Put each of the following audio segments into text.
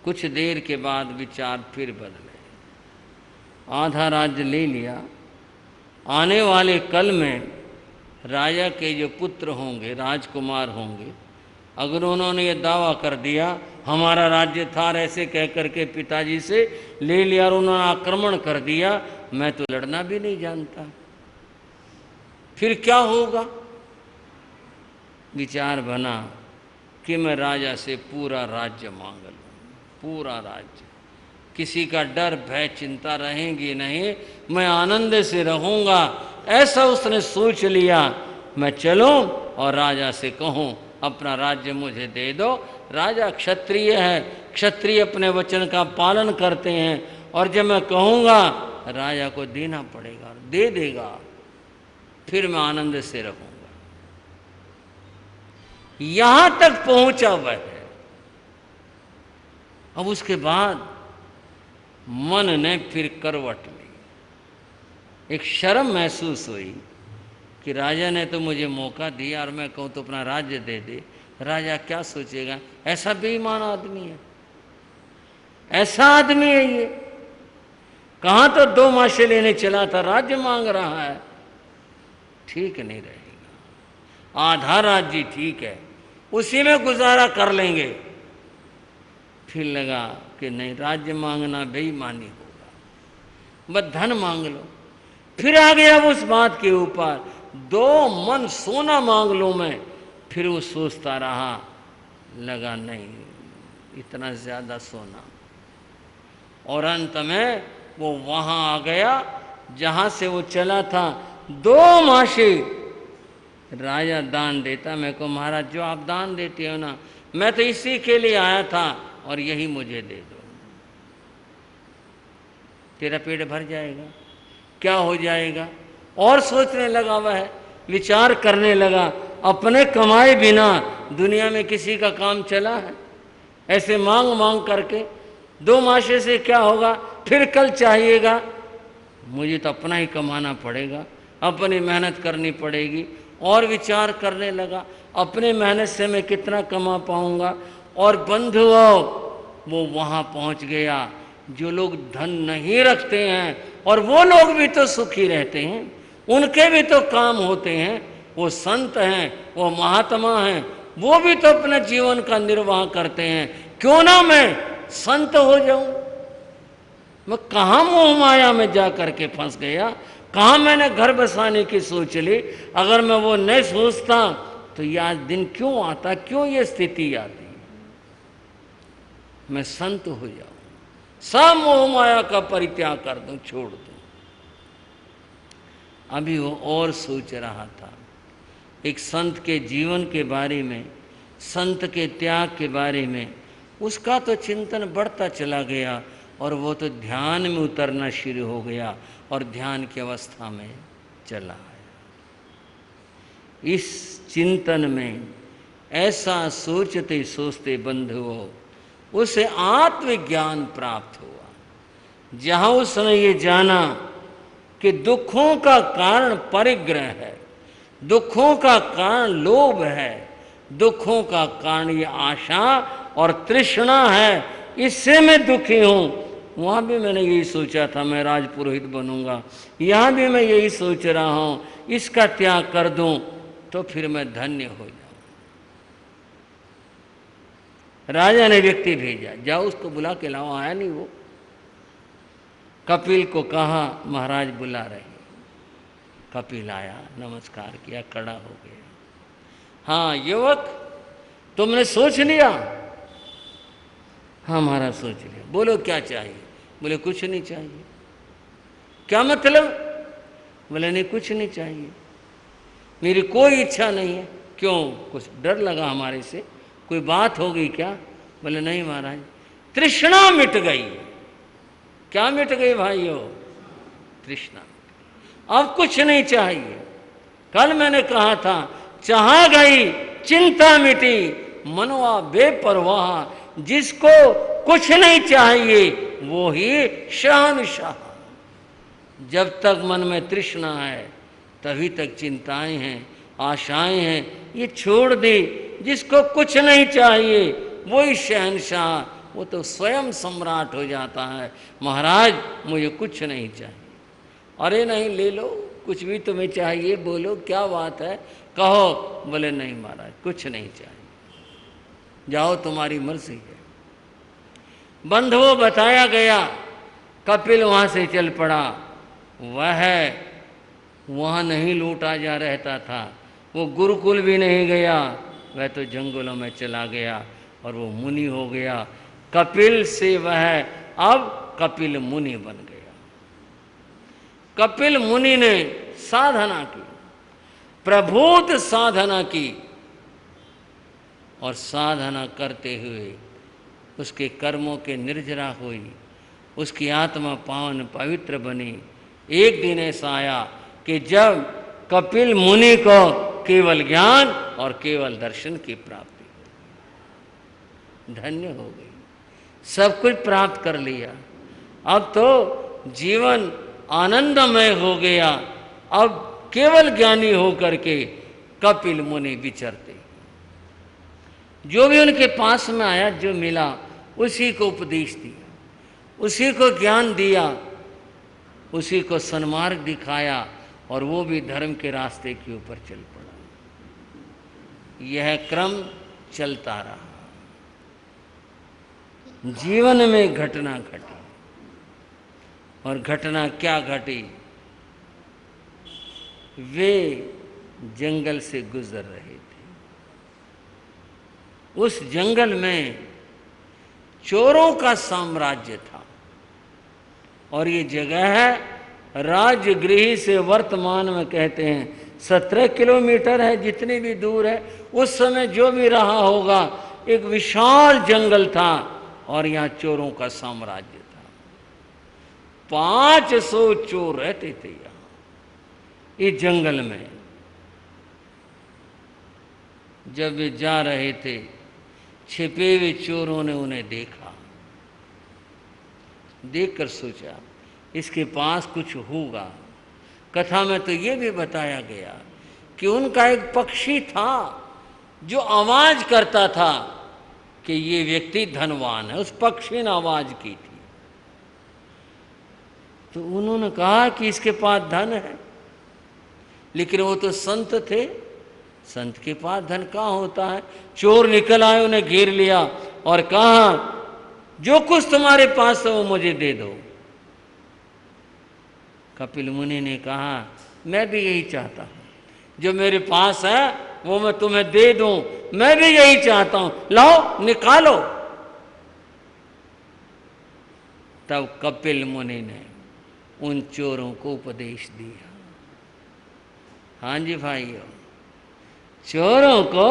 कुछ देर के बाद विचार फिर बदले, आधा राज्य ले लिया। आने वाले कल में राजा के जो पुत्र होंगे, राजकुमार होंगे, अगर उन्होंने ये दावा कर दिया हमारा राज्य था, ऐसे कह करके पिताजी से ले लिया और उन्होंने आक्रमण कर दिया, मैं तो लड़ना भी नहीं जानता, फिर क्या होगा। विचार बना कि मैं राजा से पूरा राज्य मांग लूँ, पूरा राज्य, किसी का डर भय चिंता रहेंगी नहीं, मैं आनंद से रहूँगा। ऐसा उसने सोच लिया। मैं चलूँ और राजा से कहूँ अपना राज्य मुझे दे दो। राजा क्षत्रिय है, क्षत्रिय अपने वचन का पालन करते हैं, और जब मैं कहूँगा राजा को देना पड़ेगा, दे देगा, फिर मैं आनंद से रहूँगा। यहां तक पहुंचा वह है। अब उसके बाद मन ने फिर करवट ली। एक शर्म महसूस हुई कि राजा ने तो मुझे मौका दिया और मैं कहूं तो अपना राज्य दे दे, राजा क्या सोचेगा। ऐसा बेईमान आदमी है, ऐसा आदमी है ये। कहां तो 2 माशे लेने चला था, राज्य मांग रहा है। ठीक नहीं रहेगा। आधा राज्य ठीक है, उसी में गुजारा कर लेंगे। फिर लगा कि नहीं, राज्य मांगना बेईमानी होगा, बस धन मांग लो। फिर आ गया उस बात के ऊपर, 2 मन सोना मांग लो मैं। फिर वो सोचता रहा, लगा नहीं इतना ज्यादा सोना, और अंत में वो वहां आ गया जहां से वो चला था। 2 माशे राजा दान देता। मैं को महाराज जो आप दान देते हो ना, मैं तो इसी के लिए आया था और यही मुझे दे दो, तेरा पेट भर जाएगा, क्या हो जाएगा। और सोचने लगा वह, विचार करने लगा, अपने कमाए बिना दुनिया में किसी का काम चला है। ऐसे मांग मांग करके 2 माशे से क्या होगा, फिर कल चाहिएगा। मुझे तो अपना ही कमाना पड़ेगा, अपनी मेहनत करनी पड़ेगी। और विचार करने लगा, अपने मेहनत से मैं कितना कमा पाऊंगा। और बंधुओं, वो वहां पहुंच गया जो लोग धन नहीं रखते हैं, और वो लोग भी तो सुखी रहते हैं, उनके भी तो काम होते हैं, वो संत हैं, वो महात्मा हैं, वो भी तो अपने जीवन का निर्वाह करते हैं। क्यों ना मैं संत हो जाऊं। मैं कहाँ मोह माया में जा करके फंस गया, कहाँ मैंने घर बसाने की सोच ली। अगर मैं वो नहीं सोचता तो यह दिन क्यों आता, क्यों ये स्थिति आती। मैं संत हो जाऊं, सब मोह माया का परित्याग कर दूं, छोड़ दूं। अभी वो और सोच रहा था एक संत के जीवन के बारे में, संत के त्याग के बारे में। उसका तो चिंतन बढ़ता चला गया और वो तो ध्यान में उतरना शुरू हो गया और ध्यान की अवस्था में चला आया। इस चिंतन में ऐसा सोचते सोचते बंधुओं उसे आत्मज्ञान प्राप्त हुआ, जहां उसने ये जाना कि दुखों का कारण परिग्रह है, दुखों का कारण लोभ है, दुखों का कारण ये आशा और तृष्णा है, इससे मैं दुखी हूं। वहां भी मैंने यही सोचा था मैं राजपुरोहित बनूंगा, यहां भी मैं यही सोच रहा हूं, इसका त्याग कर दूं तो फिर मैं धन्य हो जाऊं। राजा ने व्यक्ति भेजा, जाओ उसको बुला के लाओ। आया नहीं वो। कपिल को कहा महाराज बुला रहे। कपिल आया, नमस्कार किया, खड़ा हो गया। हाँ युवक, तुमने सोच लिया? हाँ महाराज सोच लिया। बोलो क्या चाहिए? बोले कुछ नहीं चाहिए। क्या मतलब? बोले नहीं कुछ नहीं चाहिए, मेरी कोई इच्छा नहीं है। क्यों, कुछ डर लगा हमारे से, कोई बात हो गई क्या? बोले नहीं महाराज, तृष्णा मिट गई। क्या मिट गई भाइयों? तृष्णा। अब कुछ नहीं चाहिए। कल मैंने कहा था, चाह गई चिंता मिटी, मनवा बेपरवाह। जिसको कुछ नहीं चाहिए वो ही शहंशाह। जब तक मन में तृष्णा है तभी तक चिंताएं हैं, आशाएं हैं, ये छोड़ दे। जिसको कुछ नहीं चाहिए वही शहंशाह, वो तो स्वयं सम्राट हो जाता है। महाराज मुझे कुछ नहीं चाहिए। अरे नहीं, ले लो, कुछ भी तुम्हें चाहिए बोलो, क्या बात है, कहो। बोले नहीं महाराज, कुछ नहीं चाहिए, जाओ तुम्हारी मर्जी है। बंधुओं बताया गया, कपिल वहां से चल पड़ा। वह वहां नहीं लौटा जा रहता था, वो गुरुकुल भी नहीं गया, वह तो जंगलों में चला गया और वो मुनि हो गया। कपिल से वह अब कपिल मुनि बन गया। कपिल मुनि ने साधना की, प्रभुत साधना की, और साधना करते हुए उसके कर्मों के निर्जरा हुई, उसकी आत्मा पावन पवित्र बनी। एक दिन ऐसा आया कि जब कपिल मुनि को केवल ज्ञान और केवल दर्शन की प्राप्ति, धन्य हो गई, सब कुछ प्राप्त कर लिया। अब तो जीवन आनंदमय हो गया। अब केवल ज्ञानी होकर के कपिल मुनि विचरते, जो भी उनके पास में आया, जो मिला, उसी को उपदेश दिया, उसी को ज्ञान दिया, उसी को सन्मार्ग दिखाया, और वो भी धर्म के रास्ते के ऊपर चल पड़ा। यह क्रम चलता रहा। जीवन में घटना घटी, और घटना क्या घटी, वे जंगल से गुजर रहे थे। उस जंगल में चोरों का साम्राज्य था, और ये जगह है राजगृह से वर्तमान में कहते हैं 17 किलोमीटर है, जितनी भी दूर है। उस समय जो भी रहा होगा, एक विशाल जंगल था, और यहाँ चोरों का साम्राज्य था। 500 चोर रहते थे यहाँ इस जंगल में। जब वे जा रहे थे, छिपे हुए चोरों ने उन्हें देखा। देखकर सोचा इसके पास कुछ होगा। कथा में तो ये भी बताया गया कि उनका एक पक्षी था जो आवाज करता था कि ये व्यक्ति धनवान है। उस पक्षी ने आवाज की थी, तो उन्होंने कहा कि इसके पास धन है। लेकिन वो तो संत थे, संत के पास धन कहाँ होता है। चोर निकल आए, उन्हें घेर लिया और कहा जो कुछ तुम्हारे पास है वो मुझे दे दो। कपिल मुनि ने कहा मैं भी यही चाहता हूं, जो मेरे पास है वो मैं तुम्हें दे दूं, मैं भी यही चाहता हूं, लाओ निकालो। तब कपिल मुनि ने उन चोरों को उपदेश दिया। हाँ जी भाइयों, चोरों को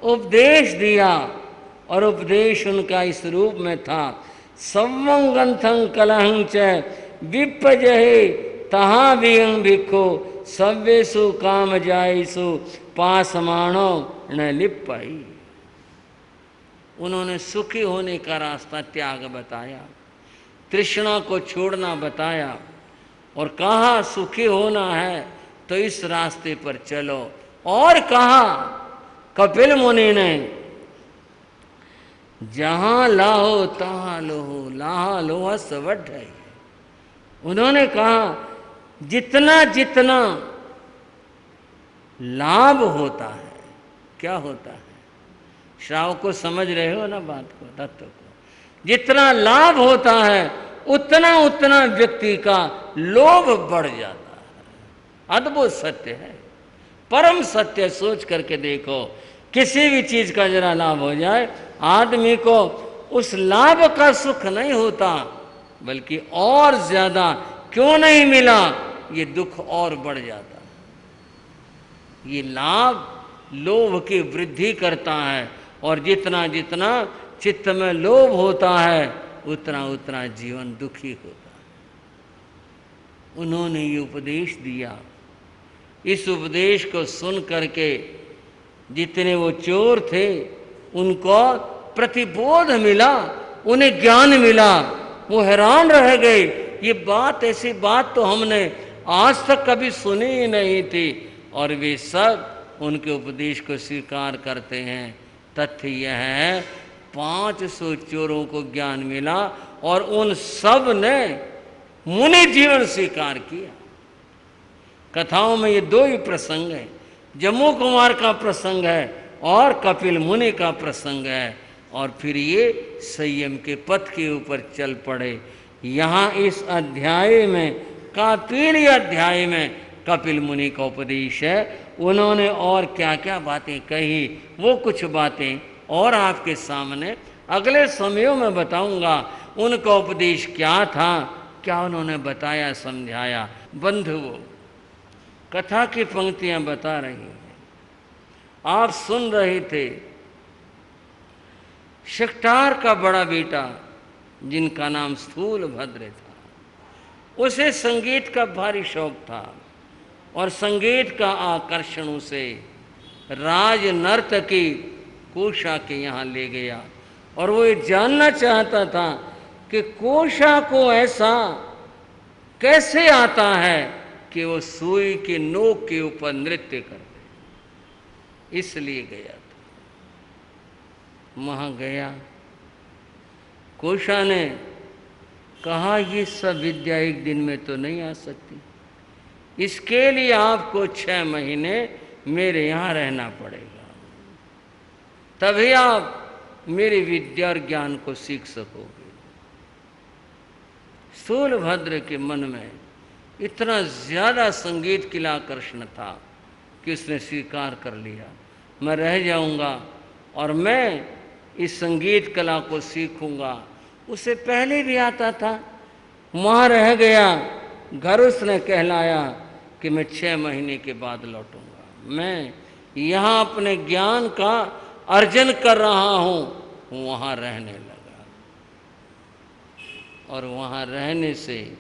उपदेश दिया, और उपदेश उनका इस रूप में था, सवं ग्रंथं कलहं च विपजहे तहाँ विहं भिक्खो सव्येषु काम जायसु पासमाणो न लिप्पई। उन्होंने सुखी होने का रास्ता त्याग बताया, तृष्णा को छोड़ना बताया, और कहा सुखी होना है तो इस रास्ते पर चलो। और कहा कपिल मुनि ने जहां लाहो तहां लोहो, लाहा लोहा सवड है। उन्होंने कहा जितना जितना लाभ होता है, क्या होता है, श्राव को समझ रहे हो ना बात को, तत्व को, जितना लाभ होता है उतना उतना व्यक्ति का लोभ बढ़ जाता है। अद्भुत सत्य है, परम सत्य। सोच करके देखो, किसी भी चीज का जरा लाभ हो जाए, आदमी को उस लाभ का सुख नहीं होता, बल्कि और ज्यादा क्यों नहीं मिला, ये दुख और बढ़ जाता है। ये लाभ लोभ की वृद्धि करता है, और जितना जितना चित्त में लोभ होता है उतना उतना जीवन दुखी होता है। उन्होंने ये उपदेश दिया। इस उपदेश को सुन करके जितने वो चोर थे उनको प्रतिबोध मिला, उन्हें ज्ञान मिला। वो हैरान रह गए, ये बात, ऐसी बात तो हमने आज तक कभी सुनी ही नहीं थी, और वे सब उनके उपदेश को स्वीकार करते हैं। तथ्य यह है 500 चोरों को ज्ञान मिला और उन सब ने मुनि जीवन स्वीकार किया। कथाओं में ये 2 ही प्रसंग है, जम्मू कुमार का प्रसंग है और कपिल मुनि का प्रसंग है, और फिर ये संयम के पथ के ऊपर चल पड़े। यहाँ इस अध्याय में, कपिल अध्याय में कपिल मुनि का उपदेश है। उन्होंने और क्या क्या बातें कही, वो कुछ बातें और आपके सामने अगले समयों में बताऊंगा। उनका उपदेश क्या था, क्या उन्होंने बताया, समझाया। बंधुओं, कथा की पंक्तियां बता रही हैं, आप सुन रहे थे। शक्टार का बड़ा बेटा, जिनका नाम स्थूलभद्र था, उसे संगीत का भारी शौक था और संगीत का आकर्षण उसे राज नर्तकी कोशा के यहाँ ले गया। और वो ये जानना चाहता था कि कोशा को ऐसा कैसे आता है कि वो सुई के नोक के ऊपर नृत्य कर दे। इसलिए गया था। वहाँ गया, कोशा ने कहा ये सब विद्या एक दिन में तो नहीं आ सकती, इसके लिए आपको 6 महीने मेरे यहाँ रहना पड़ेगा, तभी आप मेरी विद्या और ज्ञान को सीख सकोगे। स्थूलभद्र के मन में इतना ज़्यादा संगीत के लिए आकर्षण था कि उसने स्वीकार कर लिया, मैं रह जाऊंगा और मैं इस संगीत कला को सीखूंगा। उसे पहले भी आता था, वहाँ रह गया। घर उसने कहलाया कि मैं 6 महीने के बाद लौटूंगा, मैं यहाँ अपने ज्ञान का अर्जन कर रहा हूँ। वहाँ रहने लगा और वहाँ रहने से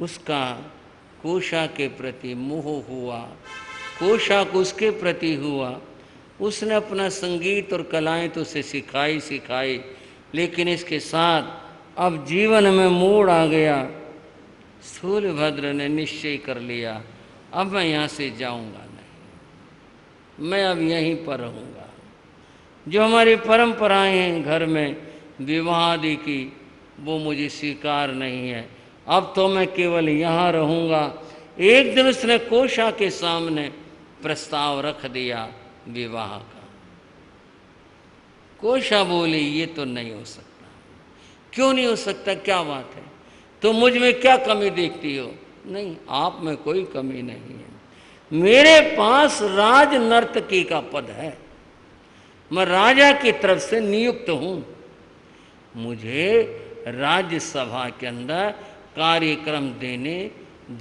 उसका कोशा के प्रति मोह हुआ, कोशा को उसके प्रति हुआ। उसने अपना संगीत और कलाएं तो उसे सिखाई, लेकिन इसके साथ अब जीवन में मोड़ आ गया। स्थूलभद्र ने निश्चय कर लिया, अब मैं यहाँ से जाऊँगा नहीं, मैं अब यहीं पर रहूँगा। जो हमारी परंपराएं हैं घर में विवाह आदि की, वो मुझे स्वीकार नहीं है, अब तो मैं केवल यहाँ रहूँगा। एक दिन उसने कोशा के सामने प्रस्ताव रख दिया विवाह का। कोशा बोली ये तो नहीं हो सकता। क्यों नहीं हो सकता, क्या बात है, तो मुझ में क्या कमी देखती हो? नहीं, आप में कोई कमी नहीं है, मेरे पास राज नर्तकी का पद है, मैं राजा की तरफ से नियुक्त हूँ, मुझे राज्यसभा के अंदर कार्यक्रम देने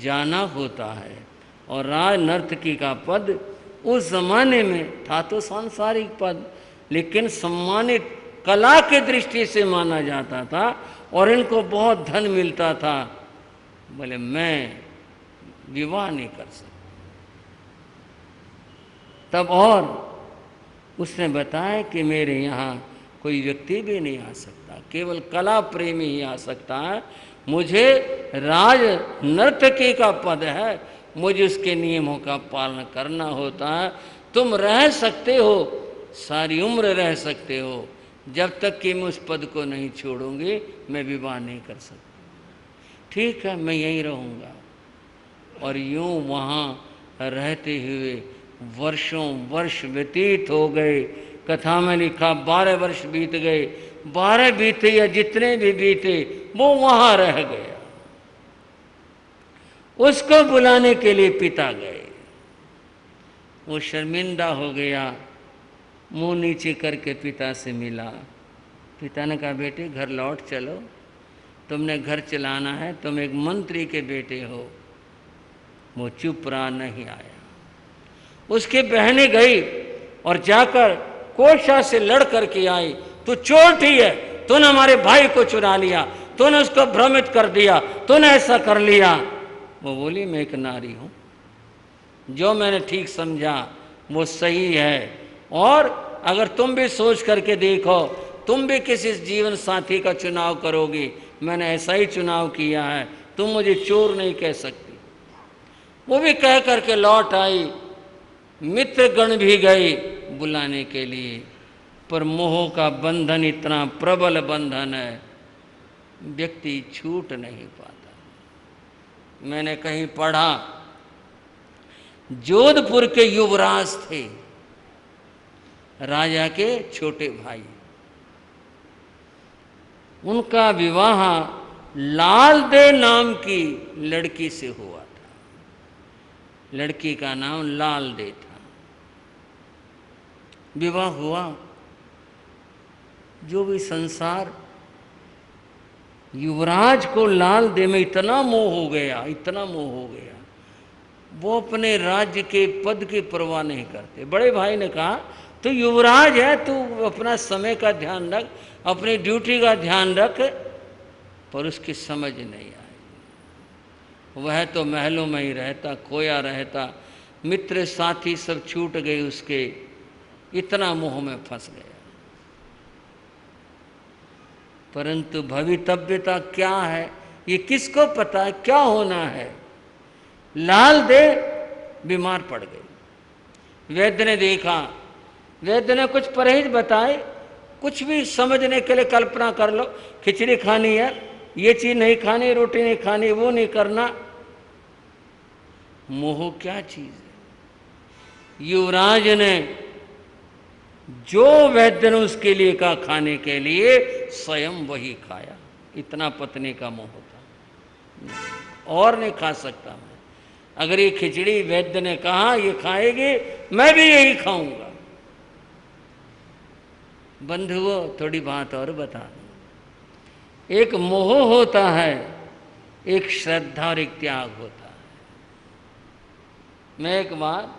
जाना होता है। और राज नर्तकी का पद उस जमाने में था तो सांसारिक पद, लेकिन सम्मानित कला के दृष्टि से माना जाता था और इनको बहुत धन मिलता था। बोले मैं विवाह नहीं कर सकता। तब और उसने बताया कि मेरे यहाँ कोई व्यक्ति भी नहीं आ सकता, केवल कला प्रेमी ही आ सकता है, मुझे राज नर्तकी का पद है, मुझे उसके नियमों का पालन करना होता है। तुम रह सकते हो, सारी उम्र रह सकते हो, जब तक कि मैं उस पद को नहीं छोड़ूंगी मैं विवाह नहीं कर सकती। ठीक है, मैं यहीं रहूँगा। और यूँ वहाँ रहते हुए वर्षों वर्ष व्यतीत हो गए। कथा में लिखा 12 वर्ष बीत गए। 12 बीते या जितने भी बीते वो वहाँ रह गया। उसको बुलाने के लिए पिता गए, वो शर्मिंदा हो गया, मुंह नीचे करके पिता से मिला। पिता ने कहा बेटे घर लौट चलो, तुमने घर चलाना है, तुम एक मंत्री के बेटे हो। वो चुप रहा, नहीं आया। उसकी बहनें गई और जाकर कोशा से लड़ करके आई, तू चोटी है, तूने हमारे भाई को चुरा लिया, तूने उसको भ्रमित कर दिया, तूने ऐसा कर लिया। वो बोली मैं एक नारी हूँ, जो मैंने ठीक समझा वो सही है, और अगर तुम भी सोच करके देखो, तुम भी किसी जीवन साथी का चुनाव करोगी, मैंने ऐसा ही चुनाव किया है, तुम मुझे चोर नहीं कह सकती। वो भी कह करके लौट आई। मित्रगण भी गए बुलाने के लिए, पर मोह का बंधन इतना प्रबल बंधन है, व्यक्ति छूट नहीं पाता। मैंने कहीं पढ़ा, जोधपुर के युवराज थे, राजा के छोटे भाई, उनका विवाह लाल दे नाम की लड़की से हुआ था। लड़की का नाम लाल दे था। विवाह हुआ, जो भी संसार, युवराज को लाल दे में इतना मोह हो गया, इतना मोह हो गया, वो अपने राज्य के पद की परवाह नहीं करते। बड़े भाई ने कहा, तो युवराज है, तू अपना समय का ध्यान रख, अपनी ड्यूटी का ध्यान रख। पर उसकी समझ नहीं आई। वह तो महलों में ही रहता, खोया रहता, मित्र साथी सब छूट गए उसके, इतना मोह में फंस गया। परंतु भवितव्यता क्या है, ये किसको पता है, क्या होना है। लाल दे बीमार पड़ गई। वैद्य ने देखा, वैद्य ने कुछ परहेज बताए, कुछ भी समझने के लिए कल्पना कर लो, खिचड़ी खानी है, ये चीज नहीं खानी, रोटी नहीं खानी, वो नहीं करना। मोह क्या चीज है। युवराज ने जो वैद्य ने उसके लिए कहा खाने के लिए, स्वयं वही खाया। इतना पत्नी का मोह था, और नहीं खा सकता मैं। अगर ये खिचड़ी वैद्य ने कहा ये खाएगी, मैं भी यही खाऊंगा। बंधुओं, थोड़ी बात और बता दूं। एक मोह होता है, एक श्रद्धा और एक त्याग होता है। मैं एक बार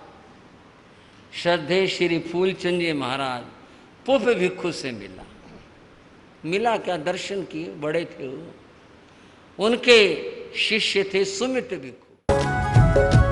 श्रद्धेय श्री फूलचंद जी महाराज पुप भिक्षु से मिला क्या, दर्शन किए, बड़े थे वो। उनके शिष्य थे सुमित भिक्षु।